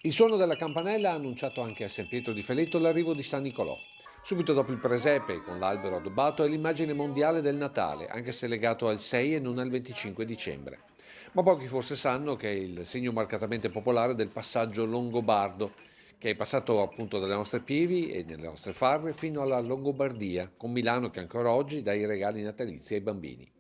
Il suono della campanella ha annunciato anche a San Pietro di Feletto l'arrivo di San Nicolò. Subito dopo il presepe, con l'albero addobbato, è l'immagine mondiale del Natale, anche se legato al 6 e non al 25 dicembre. Ma pochi forse sanno che è il segno marcatamente popolare del passaggio longobardo, che è passato appunto dalle nostre Pieve e nelle nostre Farre fino alla Longobardia, con Milano che ancora oggi dà i regali natalizi ai bambini.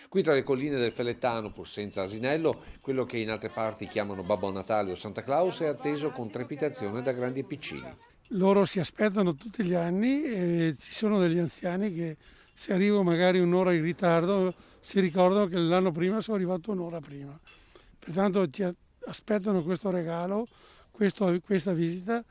Qui tra le colline del Felettano, pur senza asinello, quello che in altre parti chiamano Babbo Natale o Santa Claus è atteso con trepidazione da grandi e piccini. Loro si aspettano tutti gli anni e ci sono degli anziani che se arrivo magari un'ora in ritardo si ricordano che l'anno prima sono arrivato un'ora prima. Pertanto aspettano questo regalo, questa visita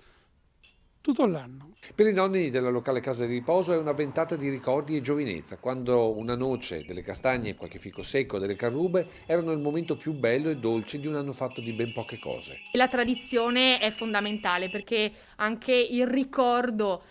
tutto l'anno. Per i nonni della locale casa di riposo è una ventata di ricordi e giovinezza, quando una noce, delle castagne e qualche fico secco, delle carrube erano il momento più bello e dolce di un anno fatto di ben poche cose. La tradizione è fondamentale perché anche il ricordo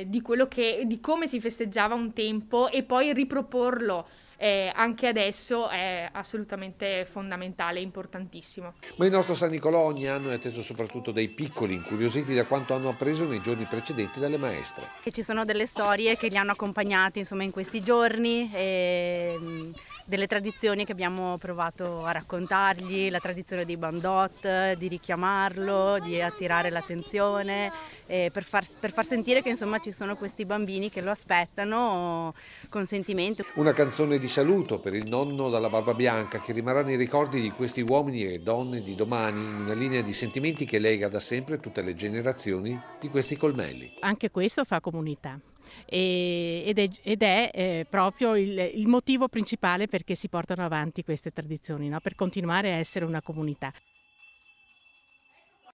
di come si festeggiava un tempo e poi riproporlo anche adesso è assolutamente fondamentale, importantissimo. Ma il nostro San Nicolò ogni anno è atteso soprattutto dai piccoli, incuriositi da quanto hanno appreso nei giorni precedenti dalle maestre. E ci sono delle storie che li hanno accompagnati insomma in questi giorni e delle tradizioni che abbiamo provato a raccontargli, la tradizione dei bandot, di richiamarlo, di attirare l'attenzione, per far sentire che insomma ci sono questi bambini che lo aspettano con sentimento. Una canzone di saluto per il nonno dalla barba bianca che rimarrà nei ricordi di questi uomini e donne di domani in una linea di sentimenti che lega da sempre tutte le generazioni di questi colmelli. Anche questo fa comunità ed è proprio il motivo principale perché si portano avanti queste tradizioni, no? Per continuare a essere una comunità.